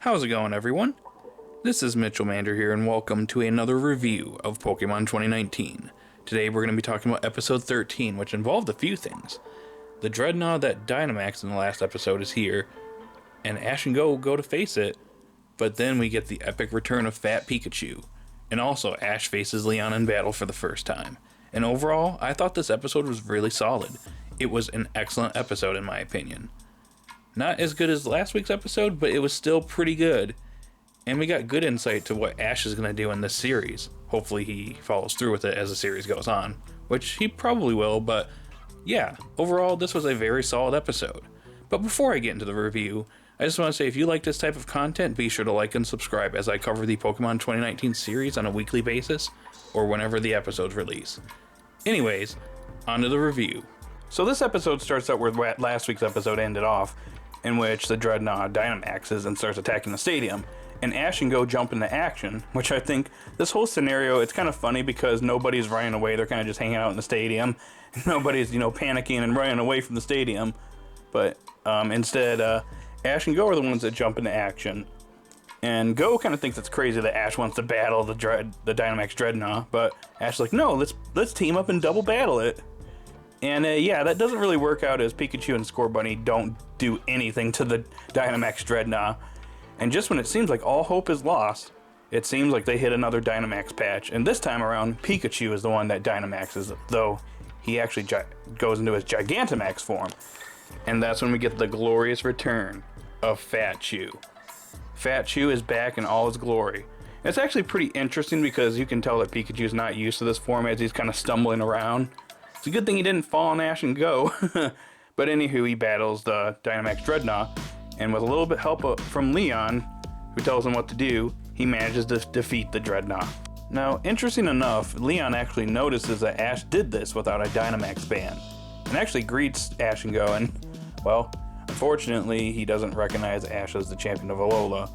How's it going, everyone? This is Mitchell Mander here, and welcome to another review of Pokemon 2019. Today we're going to be talking about episode 13, which involved a few things. The Dreadnought that Dynamaxed in the last episode is here, and Ash and Go to face it, but then we get the epic return of Fat Pikachu, and also Ash faces Leon in battle for the first time. And overall, I thought this episode was really solid. It was an excellent episode in my opinion. Not as good as last week's episode, but it was still pretty good. And we got good insight to what Ash is going to do in this series. Hopefully he follows through with it as the series goes on, which he probably will, but yeah, overall this was a very solid episode. But before I get into the review, I just want to say if you like this type of content, be sure to like and subscribe as I cover the Pokemon 2019 series on a weekly basis, or whenever the episodes release. Anyways, on to the review. So this episode starts out where last week's episode ended off, in which the Dreadnought Dynamaxes and starts attacking the stadium, and Ash and Go jump into action, which I think this whole scenario, it's kind of funny because nobody's running away, they're kind of just hanging out in the stadium, nobody's, panicking and running away from the stadium, but instead, Ash and Go are the ones that jump into action, and Go kind of thinks it's crazy that Ash wants to battle the Dynamax Dreadnought, but Ash is like, no, let's team up and double battle it. And yeah, that doesn't really work out as Pikachu and Scorbunny don't do anything to the Dynamax Dreadnought. And just when it seems like all hope is lost, it seems like they hit another Dynamax patch. And this time around, Pikachu is the one that Dynamaxes, though he actually goes into his Gigantamax form. And that's when we get the glorious return of Fat Chew. Fat Chew is back in all his glory. And it's actually pretty interesting because you can tell that Pikachu's not used to this form as he's kind of stumbling around. It's a good thing he didn't fall on Ash and Go. But anywho, he battles the Dynamax Dreadnought, and with a little bit help from Leon, who tells him what to do, he manages to defeat the Dreadnought. Now, interesting enough, Leon actually notices that Ash did this without a Dynamax band, and actually greets Ash and Go, and, well, unfortunately, he doesn't recognize Ash as the champion of Alola.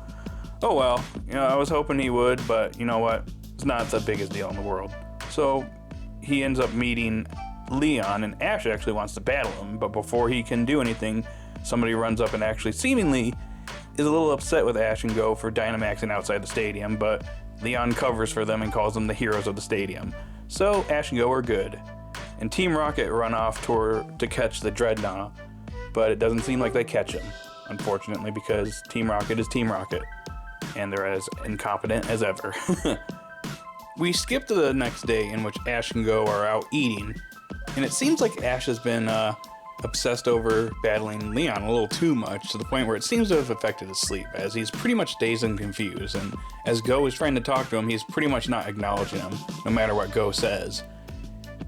Oh well, I was hoping he would, but you know what? It's not the biggest deal in the world. So, he ends up meeting Leon, and Ash actually wants to battle him, but before he can do anything, somebody runs up and actually seemingly is a little upset with Ash and Go for Dynamaxing outside the stadium, but Leon covers for them and calls them the heroes of the stadium. So Ash and Go are good. And Team Rocket run off to catch the Dreadnought, but it doesn't seem like they catch him, unfortunately, because Team Rocket is Team Rocket, and they're as incompetent as ever. We skip to the next day in which Ash and Go are out eating, and it seems like Ash has been obsessed over battling Leon a little too much, to the point where it seems to have affected his sleep, as he's pretty much dazed and confused, and as Go is trying to talk to him, he's pretty much not acknowledging him, no matter what Go says.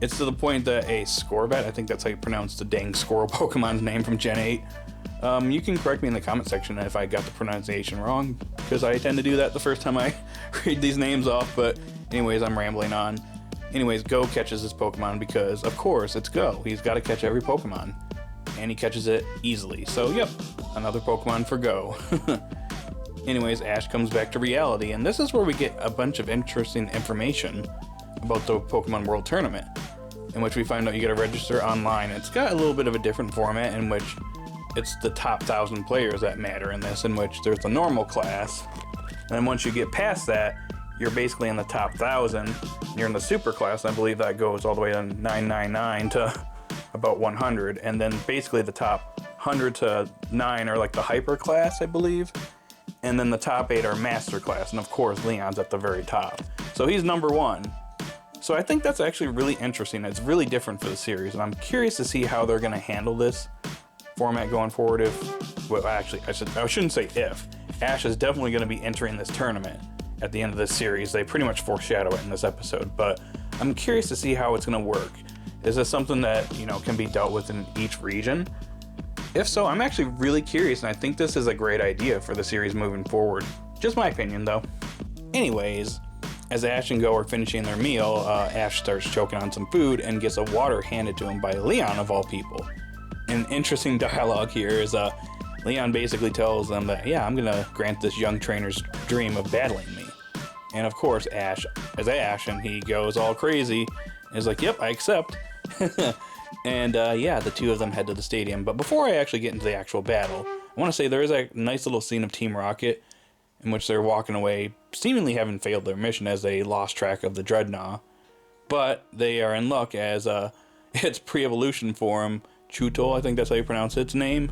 It's to the point that a Scorbat, I think that's how you pronounce the dang squirrel Pokemon's name from Gen 8, you can correct me in the comment section if I got the pronunciation wrong, because I tend to do that the first time I read these names off, but anyways, I'm rambling on. Anyways, Go catches this Pokemon because, of course, it's Go. He's got to catch every Pokemon. And he catches it easily. So, yep, another Pokemon for Go. Anyways, Ash comes back to reality, and this is where we get a bunch of interesting information about the Pokemon World Tournament, in which we find out you gotta register online. It's got a little bit of a different format in which it's the top 1,000 players that matter in this, in which there's the normal class, and then once you get past that, you're basically in the top 1,000. You're in the super class, I believe that goes all the way to 999 to about 100, and then basically the top 100 to 9 are like the hyper class, I believe, and then the top 8 are master class, and of course Leon's at the very top. So he's number 1. So I think that's actually really interesting. It's really different for the series, and I'm curious to see how they're going to handle this format going forward. Well, actually, I shouldn't say if. Ash is definitely going to be entering this tournament at the end of this series. They pretty much foreshadow it in this episode, but I'm curious to see how it's going to work. Is this something that, can be dealt with in each region? If so, I'm actually really curious, and I think this is a great idea for the series moving forward. Just my opinion, though. Anyways, as Ash and Go are finishing their meal, Ash starts choking on some food and gets a water handed to him by Leon, of all people. An interesting dialogue here is Leon basically tells them that, yeah, I'm gonna grant this young trainer's dream of battling me. And of course, Ash is Ash, and he goes all crazy, and is like, yep, I accept. And yeah, the two of them head to the stadium. But before I actually get into the actual battle, I want to say there is a nice little scene of Team Rocket in which they're walking away, seemingly having failed their mission as they lost track of the Dreadnought. But they are in luck as its pre-evolution form, Chutol, I think that's how you pronounce its name.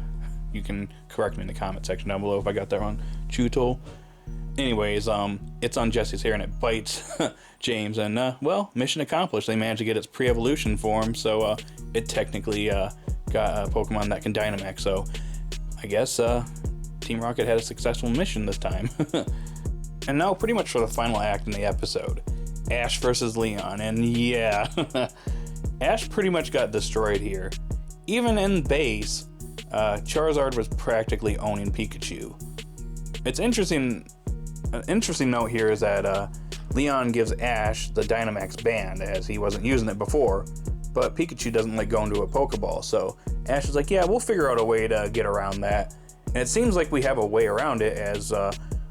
You can correct me in the comment section down below if I got that wrong. Chutol. Anyways, it's on Jesse's hair and it bites James, and well, mission accomplished. They managed to get its pre-evolution form, so it technically got a Pokemon that can Dynamax. So I guess Team Rocket had a successful mission this time. And now pretty much for the final act in the episode, Ash versus Leon, and yeah, Ash pretty much got destroyed here. Even in base, Charizard was practically owning Pikachu. It's interesting. An interesting note here is that Leon gives Ash the Dynamax band as he wasn't using it before, but Pikachu doesn't like going to a Pokeball, so Ash is like, yeah, we'll figure out a way to get around that. And it seems like we have a way around it, as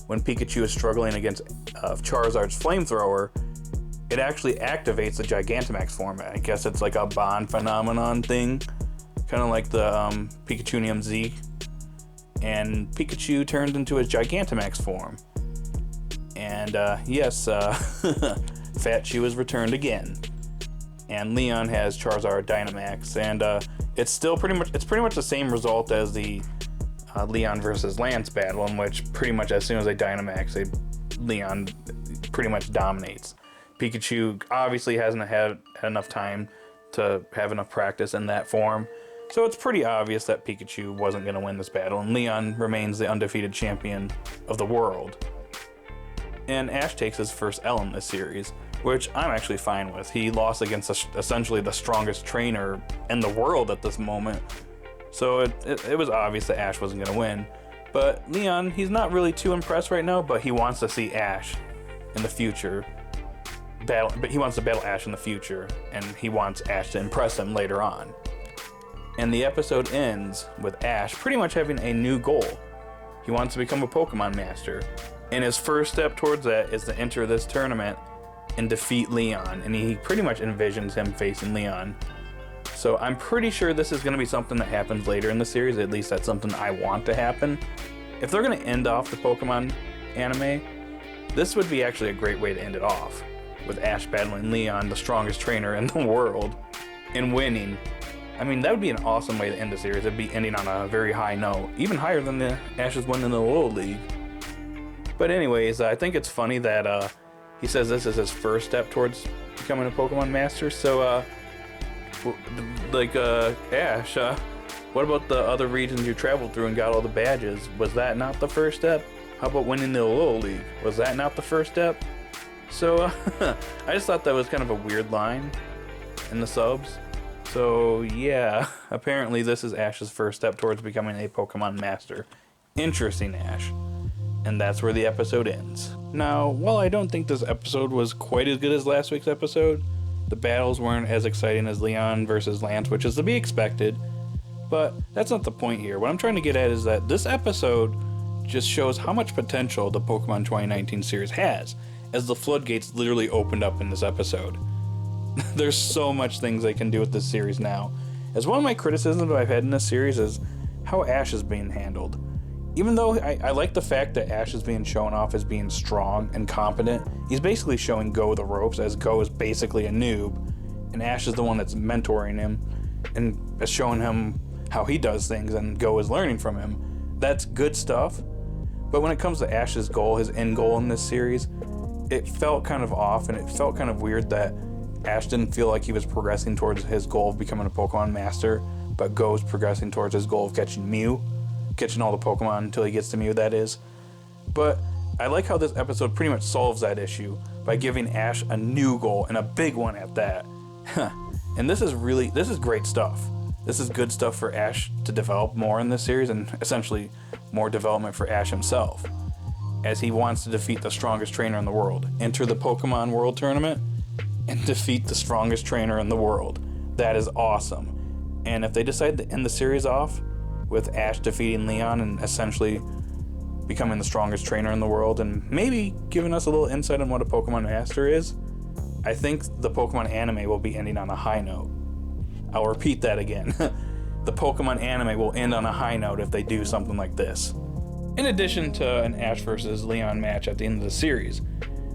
when Pikachu is struggling against Charizard's Flamethrower, it actually activates the Gigantamax form. I guess it's like a bond phenomenon thing, kind of like the Pikachunium Z. And Pikachu turns into his Gigantamax form. And yes, Fat Chew is returned again. And Leon has Charizard Dynamax, and it's pretty much the same result as the Leon versus Lance battle, in which pretty much as soon as they Dynamax, Leon pretty much dominates. Pikachu obviously hasn't had enough time to have enough practice in that form, so it's pretty obvious that Pikachu wasn't going to win this battle, and Leon remains the undefeated champion of the world. And Ash takes his first L in this series, which I'm actually fine with. He lost against essentially the strongest trainer in the world at this moment, so it was obvious that Ash wasn't going to win. But Leon, he's not really too impressed right now, but he wants to see Ash in the future battle. But he wants to battle Ash in the future, and he wants Ash to impress him later on. And the episode ends with Ash pretty much having a new goal. He wants to become a Pokemon Master, and his first step towards that is to enter this tournament and defeat Leon, and he pretty much envisions him facing Leon. So I'm pretty sure this is going to be something that happens later in the series. At least that's something I want to happen. If they're going to end off the Pokemon anime, this would be actually a great way to end it off, with Ash battling Leon, the strongest trainer in the world, and winning. I mean, that would be an awesome way to end the series. It'd be ending on a very high note, even higher than the Ash's win in the World League. But anyways, I think it's funny that he says this is his first step towards becoming a Pokemon Master. So, Ash, what about the other regions you traveled through and got all the badges? Was that not the first step? How about winning the Little League? Was that not the first step? So, I just thought that was kind of a weird line in the subs. So, yeah, apparently this is Ash's first step towards becoming a Pokemon Master. Interesting, Ash. And that's where the episode ends. Now, while I don't think this episode was quite as good as last week's episode, the battles weren't as exciting as Leon versus Lance, which is to be expected, but that's not the point here. What I'm trying to get at is that this episode just shows how much potential the Pokemon 2019 series has, as the floodgates literally opened up in this episode. There's so much things they can do with this series now. As one of my criticisms I've had in this series is how Ash is being handled. Even though I like the fact that Ash is being shown off as being strong and competent, he's basically showing Go the ropes, as Go is basically a noob, and Ash is the one that's mentoring him and is showing him how he does things, and Go is learning from him. That's good stuff. But when it comes to Ash's goal, his end goal in this series, it felt kind of off, and it felt kind of weird that Ash didn't feel like he was progressing towards his goal of becoming a Pokemon Master, but Go's progressing towards his goal of catching all the Pokemon until he gets to Mew, that is. But I like how this episode pretty much solves that issue by giving Ash a new goal, and a big one at that. And this is great stuff. This is good stuff for Ash to develop more in this series, and essentially more development for Ash himself, as he wants to defeat the strongest trainer in the world, enter the Pokemon World Tournament, and defeat the strongest trainer in the world. That is awesome. And if they decide to end the series off with Ash defeating Leon and essentially becoming the strongest trainer in the world, and maybe giving us a little insight on what a Pokemon Master is, I think the Pokemon anime will be ending on a high note. I'll repeat that again. The Pokemon anime will end on a high note if they do something like this. In addition to an Ash versus Leon match at the end of the series,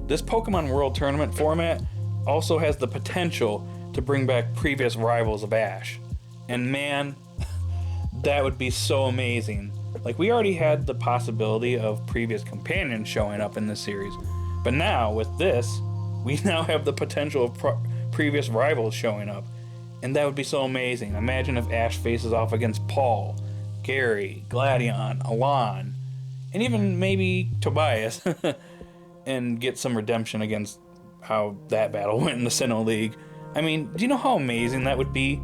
this Pokemon World Tournament format also has the potential to bring back previous rivals of Ash. And man, that would be so amazing. Like, we already had the possibility of previous companions showing up in this series, but now with this, we now have the potential of previous rivals showing up, and that would be so amazing. Imagine if Ash faces off against Paul, Gary, Gladion, Alon, and even maybe Tobias, and get some redemption against how that battle went in the Sinnoh League. I mean, do you know how amazing that would be?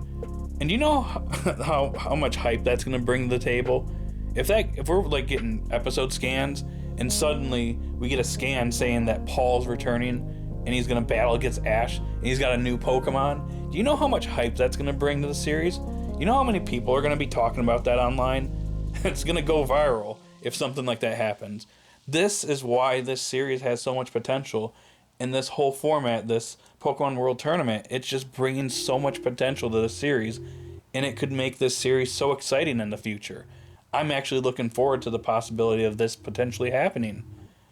And do you know how much hype that's going to bring to the table? If we're like getting episode scans, and suddenly we get a scan saying that Paul's returning, and he's going to battle against Ash, and he's got a new Pokemon, do you know how much hype that's going to bring to the series? You know how many people are going to be talking about that online? It's going to go viral if something like that happens. This is why this series has so much potential. And this whole format, this Pokemon World Tournament, it's just bringing so much potential to the series. And it could make this series so exciting in the future. I'm actually looking forward to the possibility of this potentially happening,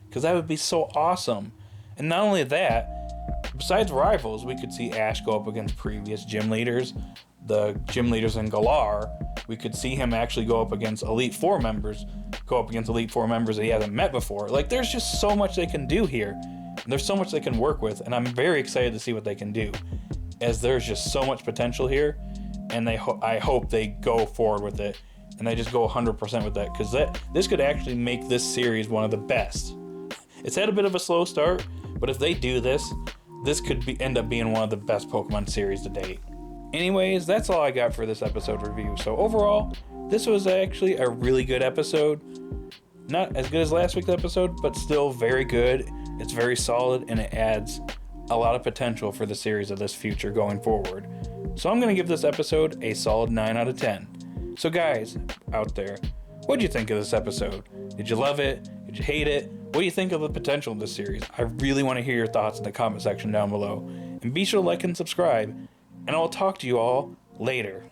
because that would be so awesome. And not only that, besides rivals, we could see Ash go up against previous gym leaders, the gym leaders in Galar. We could see him actually go up against Elite Four members that he hasn't met before. Like, there's just so much they can do here. There's so much they can work with, and I'm very excited to see what they can do, as there's just so much potential here, and I hope they go forward with it, and they just go 100% with that, because this could actually make this series one of the best. It's had a bit of a slow start, but if they do this could end up being one of the best Pokemon series to date. Anyways, that's all I got for this episode review. So overall, this was actually a really good episode. Not as good as last week's episode, but still very good. It's very solid, and it adds a lot of potential for the series of this future going forward. So I'm going to give this episode a solid 9 out of 10. So guys out there, what did you think of this episode? Did you love it? Did you hate it? What do you think of the potential of this series? I really want to hear your thoughts in the comment section down below. And be sure to like and subscribe, and I'll talk to you all later.